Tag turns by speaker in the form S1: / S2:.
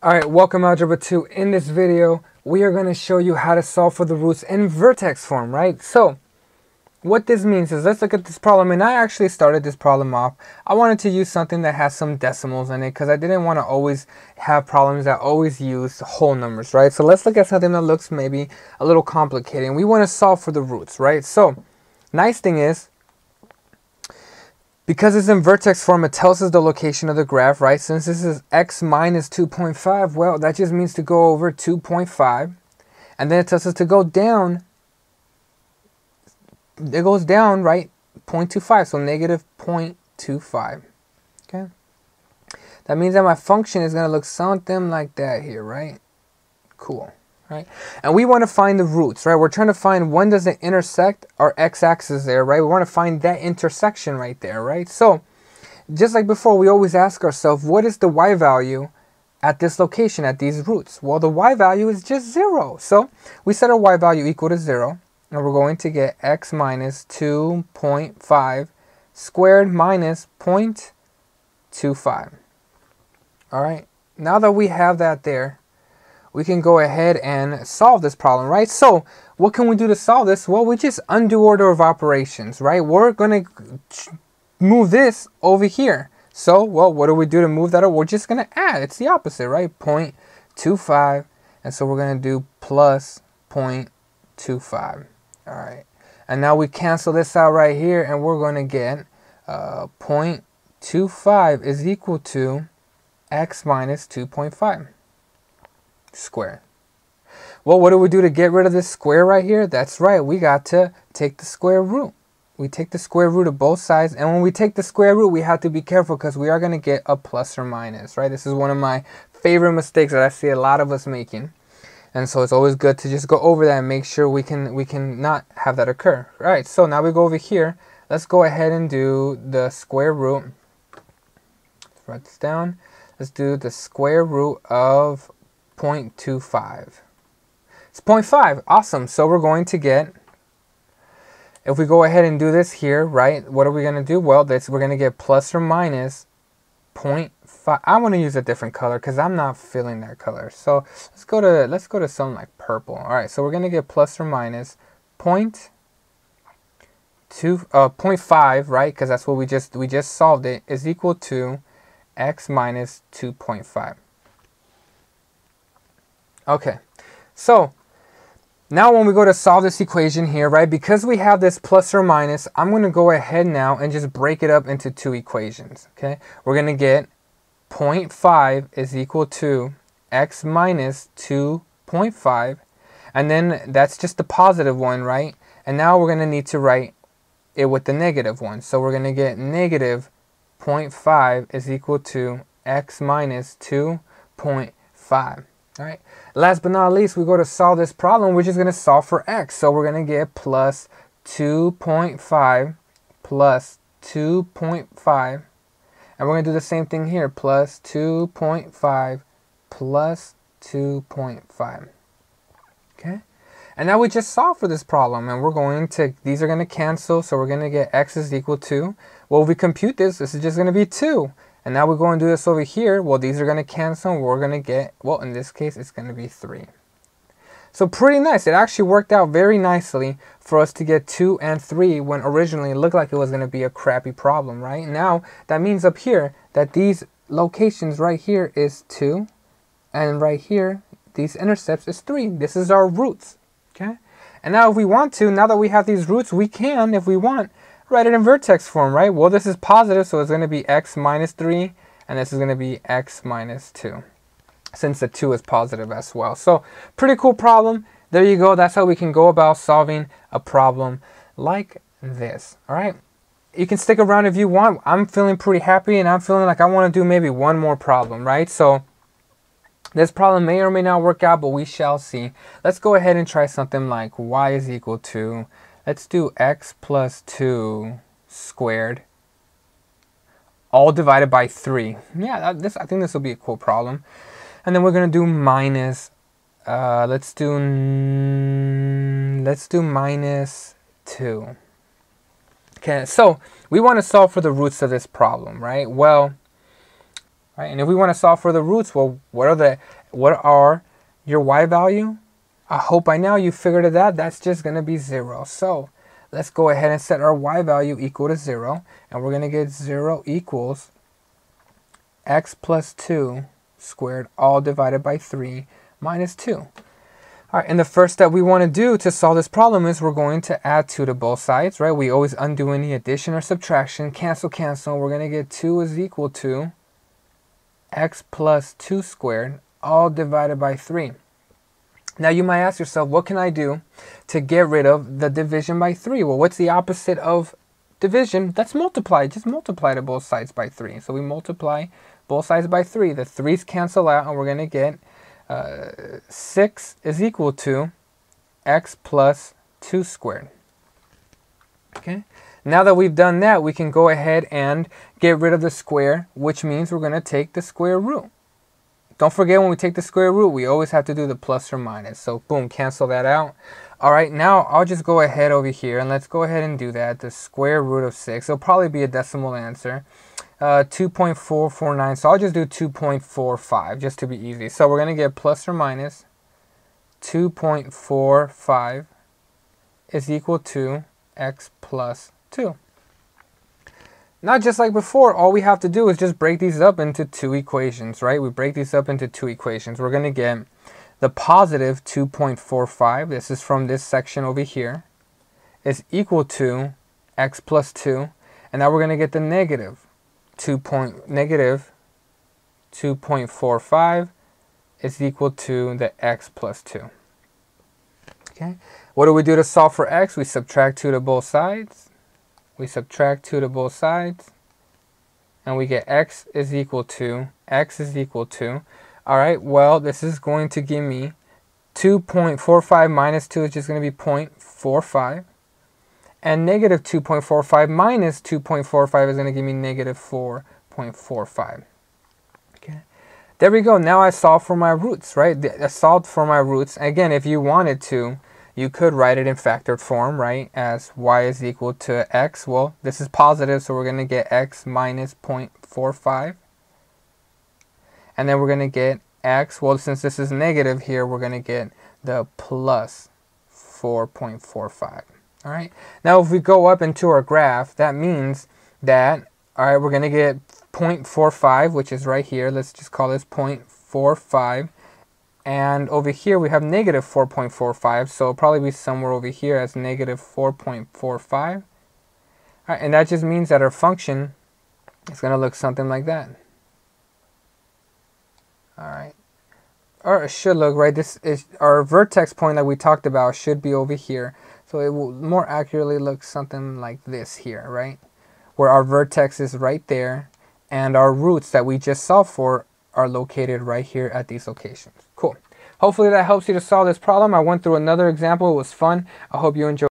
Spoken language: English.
S1: Alright, welcome Algebra 2. In this video, we are going to show you how to solve for the roots in vertex form, right? So, what this means is, let's look at this problem, and I actually started this problem off. I wanted to use something that has some decimals in it, because I didn't want to always have problems that always use whole numbers, right? So let's look at something that looks maybe a little complicated, and we want to solve for the roots, right? So, nice thing is, because it's in vertex form, it tells us the location of the graph, right? Since this is x minus 2.5, well, that just means to go over 2.5. And then it tells us to go down. It goes down, right? 0.25, so negative 0.25. Okay? That means that my function is going to look something like that here, right? Cool. Right? And we want to find the roots, right? We're trying to find when does it intersect our x-axis there, right? We want to find that intersection right there, right? So, just like before, we always ask ourselves, what is the y value at this location, at these roots? Well, the y value is just 0. So, we set our y value equal to 0, and we're going to get x minus 2.5 squared minus 0.25. All right, now that we have that there, we can go ahead and solve this problem, right? So, what can we do to solve this? Well, we just undo order of operations, right? We're going to move this over here. So, well, what do we do to move that over? We're just going to add. It's the opposite, right? 0.25. And so we're going to do plus 0.25. All right. And now we cancel this out right here, and we're going to get 0.25 is equal to x minus 2.5. Square. Well, what do we do to get rid of this square right here? That's right, we got to take the square root. We take the square root of both sides, and when we take the square root, we have to be careful because we are going to get a plus or minus, right? This is one of my favorite mistakes that I see a lot of us making, and so it's always good to just go over that and make sure we can not have that occur. All right, so now we go over here. Let's go ahead and do the square root. Let's write this down. Let's do the square root of 0.25. It's 0.5. Awesome. So we're going to get, if we go ahead and do this here, right, what are we going to do? Well, we're going to get plus or minus 0.5. I want to use a different color because I'm not feeling that color. So let's go to something like purple. All right. So we're going to get plus or minus 0.5, right? Because that's what we just solved it, is equal to x minus 2.5. Okay, so now when we go to solve this equation here, right, because we have this plus or minus, I'm going to go ahead now and just break it up into two equations, okay? We're going to get 0.5 is equal to x minus 2.5, and then that's just the positive one, right? And now we're going to need to write it with the negative one. So we're going to get negative 0.5 is equal to x minus 2.5. All right. Last but not least, we go to solve this problem. We're just going to solve for x. So we're going to get plus 2.5 plus 2.5. And we're going to do the same thing here. Plus 2.5 plus 2.5. Okay. And now we just solve for this problem. And we're going to, these are going to cancel. So we're going to get x is equal to, well, if we compute this, this is just going to be 2. And now we go and do this over here. Well, these are going to cancel, and we're going to get, well, in this case, it's going to be 3. So pretty nice. It actually worked out very nicely for us to get 2 and 3 when originally it looked like it was going to be a crappy problem, right? Now, that means up here that these locations right here is 2, and right here, these intercepts is 3. This is our roots, okay? And now if we want to, now that we have these roots, we can, if we want, write it in vertex form, right? Well, this is positive, so it's going to be x minus 3, and this is going to be x minus 2, since the 2 is positive as well. So, pretty cool problem. There you go. That's how we can go about solving a problem like this, all right? You can stick around if you want. I'm feeling pretty happy, and I'm feeling like I want to do maybe one more problem, right? So, this problem may or may not work out, but we shall see. Let's go ahead and try something like y is equal to, let's do x plus 2 squared, all divided by 3. Yeah, I think this will be a cool problem. And then we're going to do minus, let's do minus 2. Okay, so we want to solve for the roots of this problem, right? Well, right? And if we want to solve for the roots, well, what are your y value? I hope by now you figured it out. That's just going to be 0. So let's go ahead and set our y value equal to 0. And we're going to get 0 equals x plus 2 squared all divided by 3 minus 2. All right, and the first step we want to do to solve this problem is we're going to add 2 to both sides, right? We always undo any addition or subtraction. Cancel, cancel. We're going to get 2 is equal to x plus 2 squared all divided by 3. Now you might ask yourself, what can I do to get rid of the division by 3? Well, what's the opposite of division? That's multiply. Just multiply to both sides by 3. So we multiply both sides by 3. The 3's cancel out, and we're going to get 6 is equal to x plus 2 squared. Okay. Now that we've done that, we can go ahead and get rid of the square, which means we're going to take the square root. Don't forget, when we take the square root, we always have to do the plus or minus. So boom, cancel that out. All right, now I'll just go ahead over here and let's go ahead and do that. The square root of 6. It'll probably be a decimal answer. 2.449. So I'll just do 2.45 just to be easy. So we're going to get plus or minus 2.45 is equal to x plus 2. Now, just like before, all we have to do is just break these up into 2 equations, right? We break these up into 2 equations. We're going to get the positive 2.45, this is from this section over here, is equal to x plus 2. And now we're going to get the negative 2.45 is equal to the x plus 2. Okay. What do we do to solve for x? We subtract 2 to both sides. We subtract 2 to both sides, and we get x is equal to, all right, well, this is going to give me 2.45 minus 2 is just going to be 0.45, and negative 2.45 minus 2.45 is going to give me negative 4.45. Okay, there we go. Now I solved for my roots, right? I solved for my roots. Again, if you wanted to, you could write it in factored form, right, as y is equal to x. Well, this is positive, so we're going to get x minus 0.45. And then we're going to get x, well, since this is negative here, we're going to get the plus 4.45. All right. Now, if we go up into our graph, that means that, all right, we're going to get 0.45, which is right here. Let's just call this 0.45. And over here we have negative 4.45, so it'll probably be somewhere over here as negative 4.45. All right, and that just means that our function is going to look something like that. All right, or it should look, right, this is our vertex point that we talked about should be over here. So it will more accurately look something like this here, right, where our vertex is right there and our roots that we just solved for are located right here at these locations. Cool. Hopefully that helps you to solve this problem. I went through another example. It was fun. I hope you enjoyed.